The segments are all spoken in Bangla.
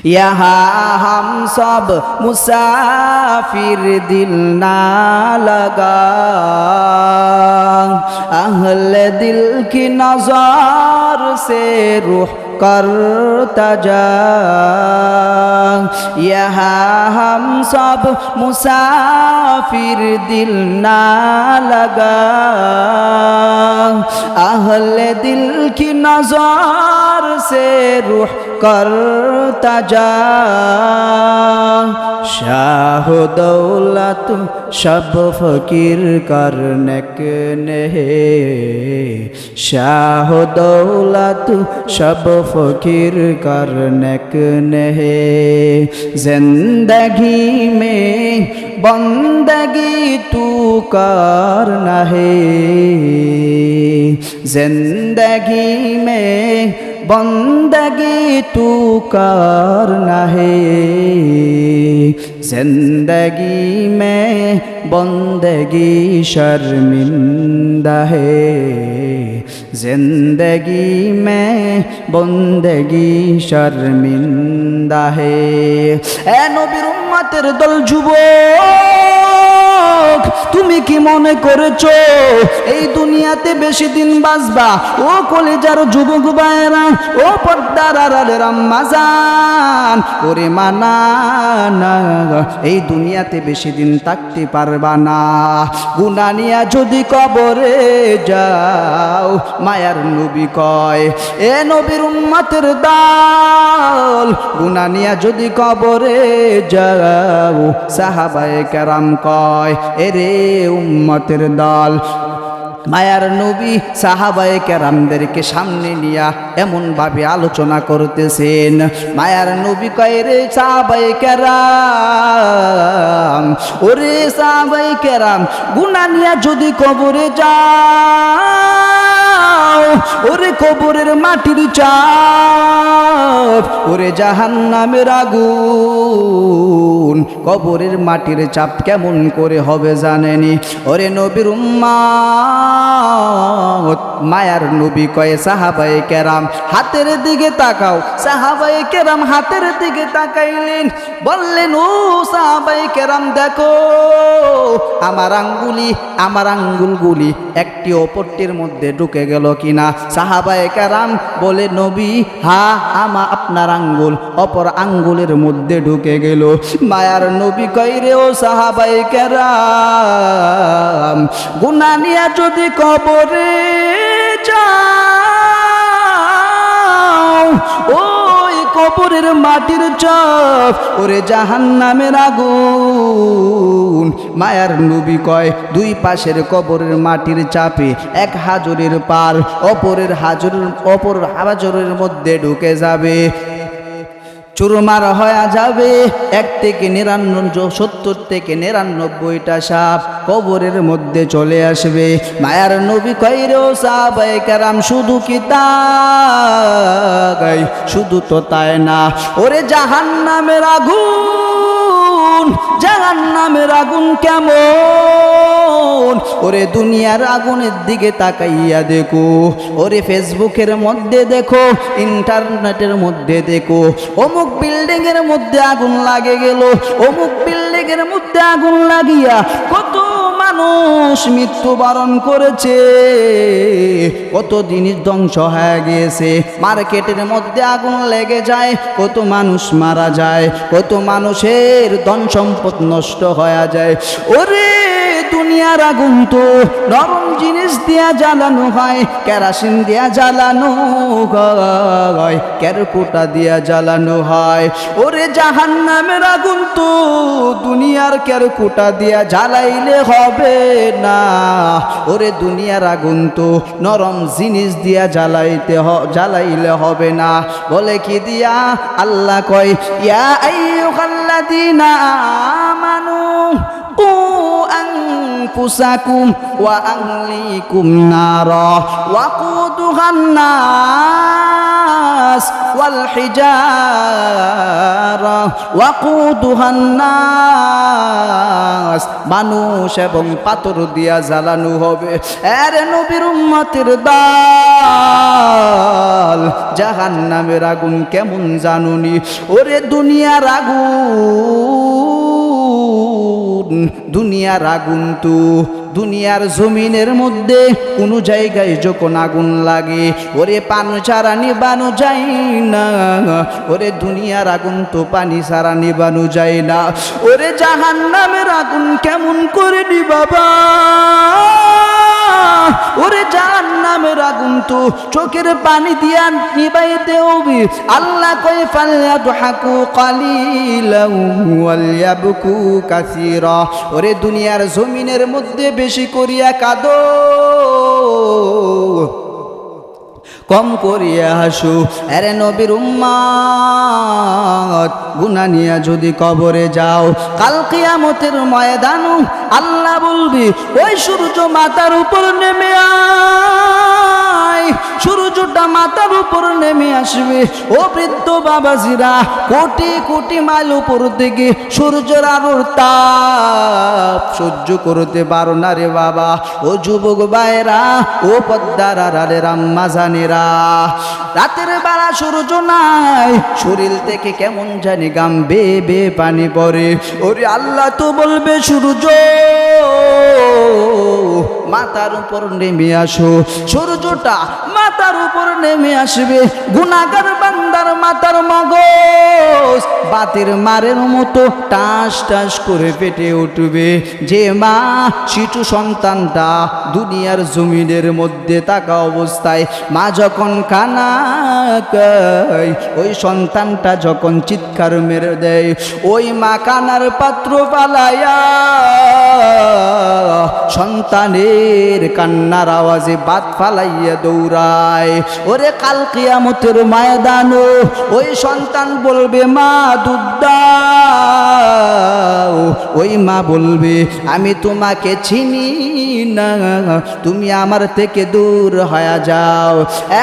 यहाँ हम सब मुसाफिर दिल ना लगा, अहले दिल की नज़र से रूह करता जा। यहाँ हम सब मुसाफिर दिल ना लगा, अहले दिल की नज़र से रूह करता जा। शाह दौलत शब फकीर करने ने, शाह दौलत शब फकीर करने ने, जिंदगी में बंदगी तू करना है, जिंदगी में बंदगी तू करना है, जिंदगी में बंदगी शर्मिंदा है, जिंदगी में बंदगी शर्मिंदा है। ए नबीर उम्मतेर दल যুবক, তুমি কি মনে করেছো এই দুনিয়াতে বেশি দিন বাঁচবা? ও কলিজার যুবক ভাইরা, ও পর্দার আড়ালের আম্মা জান, ওরে মানা না, এই দুনিয়াতে বেশি দিন থাকতে পারবা না। গুনাহ নিয়া যদি কবরে যাও, মায়ার নবী কয়, এ নবীর উম্মতের দল, গুনাহ নিয়া যদি কবরে যাও, সাহাবায়ে কেরাম কয়, এরে উম্মতের দল, মায়ার নবী সাহাবায়ে কেরামদেরকে সামনে নিয়া এমন ভাবে আলোচনা করতেছেন। মায়ার নবী কয়, রে সাহাবায়ে কেরাম, ওরে সাহাবায়ে কেরাম, গুনাহ নিয়া যদি কবরে যাও, ওরে কবরের মাটির চাপ, ওরে জাহান্নামের আগুন, কবরের মাটির চাপ কেমন করে হবে জানেনি? ওরে নবীর উম্মত, মায়ার নবী কয়ে সাহাবায়ে কেরাম হাতের দিকে তাকাও। সাহাবায়ে কেরাম হাতের দিকে তাকাইলেন, বললেন, ও সাহাবায়ে কেরাম দেখো, আমার আঙ্গুলি, আমার আঙ্গুলগুলি একটি অপরটির মধ্যে ঢুকে গেল কিনা? সাহাবায়ে কেরাম বলে, নবী, হ্যাঁ, আপনার আঙ্গুল অপর আঙ্গুলের মধ্যে ঢুকে গেল। মায়ার নবী কয়, রে ও সাহাবায়ে কেরাম, গুনাহ নিয়া যদি কবরে যাও, ওই কবরের মাটির চাপ, ওরে জাহান্নামের আগুন। মায়ার নবী কয়, দুই পাশের কবরের মাটির চাপে এক হাজরের পার অপর হাজরের মধ্যে ঢুকে যাবে, চুরমার হয়ে যাবে। 70 থেকে 99টা সাপ কবরের মধ্যে চলে আসবে। মায়ার নবী কয়, রে ও সাহাবায়ে কেরাম, শুধু কি তাই? শুধু তো তাই না, ওরে জাহান্নামের আগুন, জাহান্নামের আগুন কেমন? ওরে দুনিয়ার আগুনের দিকে তাকাইয়া দেখো, ওরে ফেসবুকের মধ্যে দেখো, ইন্টারনেটের মধ্যে দেখো, অমুক বিল্ডিং এর মধ্যে আগুন লাগে গেল, অমুক বিল্ডিং এর মধ্যে আগুন লাগিয়া কত মানুষ মৃত্যুবরণ করেছে, কত জিনিস ধ্বংস হয়ে গিয়েছে। মার্কেটের মধ্যে আগুন লেগে যায়, কত মানুষ মারা যায়, কত মানুষের ধন সম্পদ নষ্ট হয়ে যায়। ওরে দুনিয়ার আগুন তো নরম জিনিস দিয়া জ্বালানো হয়, কেরাসিন দিয়া জ্বালানো হয়, কেরকুটা দিয়া জ্বালানো হয়। ওরে জাহান্নামের আগুন তো দুনিয়ার কেরকুটা দিয়া জ্বালাইলে হবে না, ওরে দুনিয়ার আগুন তো নরম জিনিস দিয়া জ্বালাইলে হবে না। বলে কি দিয়া? আল্লাহ কয়, ইয়া আইয়ুহাল্লাযীনা আমানু কু আনফুসাকুম ওয়া আহলিকুম নারা ওয়াকুদুহান নাস ওয়াল হিজারা ওয়াকুদুহান নাস, মানুষ এবং পাথর দিয়া জ্বালানো হবে। আরে নবীর উম্মতের দল, জাহান্নামের আগুন কেমন জানুনি? ওরে দুনিয়ার আগুন, দুনিয়ার আগুন তো দুনিয়ার জমিনের মধ্যে কোন জায়গায় যখন আগুন লাগে ওরে পানি ছাড়া নিবানো যায় না। ওরে দুনিয়ার আগুন তো পানি ছাড়া নিবানো যায় না। ওরে জাহান্নামের আগুন কেমন করে নিবাবা? ওরে জাহান্নামের আগুন তো চোখের পানি দিয়া নিবাইতে হবে। আল্লাহ কয় ফালয়াদহাকু কালিলান ওয়ালয়াবকু কাসীরা। ওরে দুনিয়ার জমিনের মধ্যে বেশি করিয়া কাঁদো, কম করিয়া হাসু। আরে নবীর উম্মত, গুনাহ নিয়া যদি কবরে যাও, কাল কিয়ামতের ময়দানে আল্লাহ বলবি ওই সূর্য মাথার উপর নেমে আয়। সূর্যটা মাথার উপর নেমে আসবে। ও বৃদ্ধ বাবাজিরা, কোটি কোটি মাইল উপর থেকে সূর্যের আলোর তাপ সহ্য করতে পারো না রে বাবা। ও যুবক ভাইরা, ও পদ্মার আড়ালের আম্মা জানেরা, রাতের বেলা সূর্য নাই, শরীর থেকে কেমন জানি গাম বেয়ে বেয়ে পানি পড়ে। ওরে আল্লাহ তো বলবে সূর্য মাথার উপর নেমে আসো। সূর্যটা মাথার উপর নেমে আসবে। গুনাহগার বান্দার মাথার মগজ বাতের মারের মতো টাস টাস করে পেটে উঠবে। যে মা শিশু সন্তানটা দুনিয়ার জমিনের মধ্যে থাকা অবস্থায় মা যখন কান্না করে, ওই সন্তানটা যখন চিৎকার মেরে দেয়, ওই মা কান্নার পাত্র পালায়া সন্তানের কান্নার আওয়াজে বাত ফালাইয়া দৌড়ায়। ওরে কাল কিয়ামতের ময়দানে ওই সন্তান বলবে মা দুধ দাও। ওই মা বলবে আমি তোমাকে চিনি না, তুমি আমার থেকে দূর হয়ে যাও।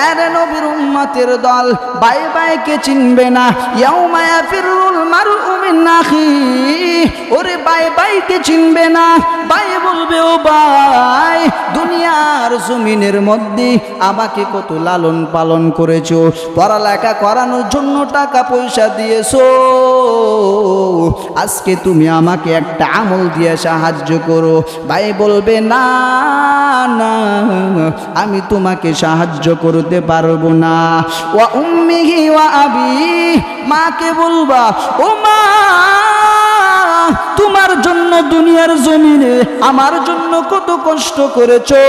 আরে নবীর উম্মতের দল, ভাই ভাইকে চিনবে না। ইয়াউমা ইয়াফিরুল মারউ মিন আখিহি, ওরে ভাই ভাইকে চিনবে না। ভাই বলবে ও ভাই, দুনিয়ার জমিনের মধ্যে আমাকে কত লালন পালন করেছো, পড়ালেখা করানোর জন্য টাকা পয়সা দিয়েছো, আজকে তুমি আমাকে একটা আমল দিয়ে সাহায্য করো। ভাই বলবে না না, আমি তোমাকে সাহায্য করতে পারবো না। ওয়া উম্মিহি ওয়া আবি, মাকে বলবা ও মা, তোমার জন্য দুনিয়ার জমিনে আমার জন্য কত কষ্ট করেছো,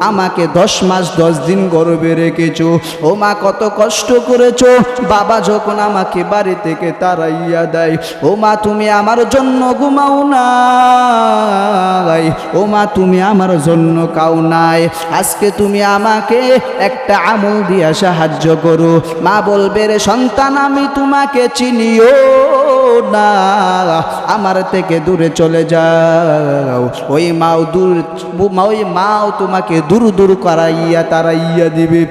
আমাকে 10 মাস 10 দিন গর্ভে রেখেছো। ও মা কত কষ্ট করেছো। বাবা যখন আমাকে বাড়ি থেকে তাড়াইয়া দেয়, ও মা তুমি আমার জন্য ঘুমাও নাই, ও মা তুমি আমার জন্য খাও নাই, আজকে তুমি আমাকে একটা আমল দিয়া সাহায্য করো। মা বলবে রে সন্তান, আমি তোমাকে চিনিও না, আমার থেকে দূরে চলে যাও। ওই মাও তোমাকে দূর দূর করাইয়া তাড়াইয়া দিবে।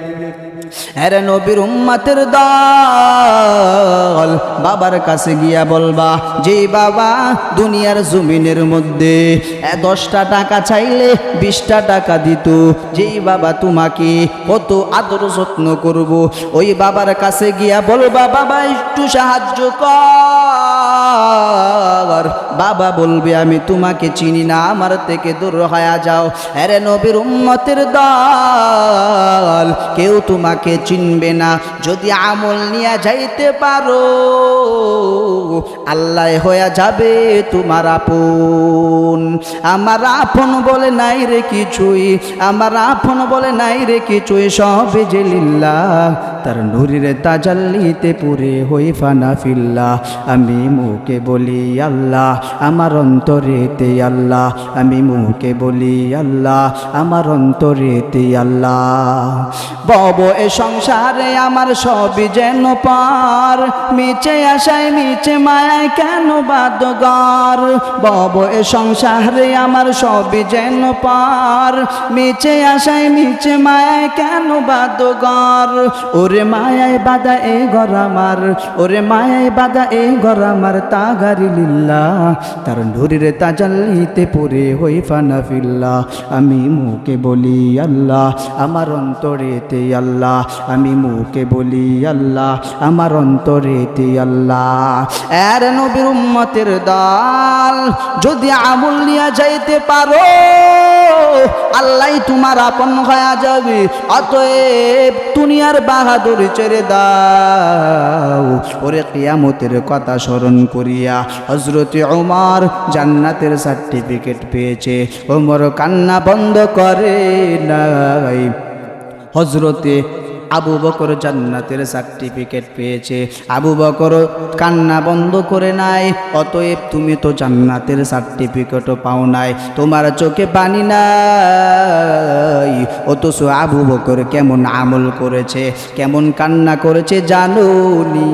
আরে নবীর উম্মতের দল, বাবার কাছে গিয়া বলবা যে বাবা দুনিয়ার জমিনের মধ্যে 10টা টাকা চাইলে 20টা টাকা দিত, যেই বাবা তোমাকে কত আদর যত্ন করব। ওই বাবার কাছে গিয়া বলবা বাবা একটু সাহায্য কর। বাবা বলবে আমি তোমাকে চিনি না, আমার থেকে দূর হয়ে যাও। আরে নবীর উম্মতের দল, কেউ তোমাকে চিনবে না। যদি আমল নিয়ে যাইতে পারো, আল্লাহ হয়ে যাবে তোমার আপন। আমার আপন বলে নাই রে কিছুই, আমার আপন বলে নাই রে কিছুই, সবে যে লিল্লাহ, তার নূরের তাজাল্লিতে পুরে হই ফানা ফিল্লাহ। আমি মুখে বলি আল্লাহ, আমার অন্তরেতে আল্লাহ, আমি মুখে বলি আল্লাহ, আমার অন্তরেতে আল্লাহ। বব এ সংসারে আমার সবই যেন পার, মিছে আশায় মিছে মায়ায় কেন বাদগার। বব এ সংসারে আমার সবই যেন পার, মিছে আশায় মিছে মায়ায় কেন বাদগার। ওরে মায়ায় বাধা এ ঘর আমার, ওরে মায়ায় বাধা এ ঘর আমার, তাগারি লিল্লাহ, তার নূরের তাজাল্লিতে পড়ে হই ফানা ফিল্লাহ। আমি মুখে বলি আল্লাহ, আমার অন্তরেতে আল্লাহ, আমি মুখে বলি আল্লাহ, আমার অন্তরেতে আল্লাহ। এর নবীর উম্মতের দল, যদি আমল নিয়ে যাইতে পারো আল্লাহ তোমার আপন হয়ে যাবে। অতএব দুনিয়ার বাহাদুরি ছেড়ে দাও। ওরে কিয়ামতের কথা স্মরণ করিয়া হযরতে ওমর জান্নাতের সার্টিফিকেট পেয়েছে, ওমর কান্না বন্ধ করে নাই। হযরতে আবু বকর জান্নাতের সার্টিফিকেট পেয়েছে, আবু বকর কান্না বন্ধ করে নাই। অতএব তুমি তো জান্নাতের সার্টিফিকেটও পাও নাই, তোমার চোখে পানি নাই। অথচ আবু বকর কেমন আমল করেছে, কেমন কান্না করেছে জানো নি?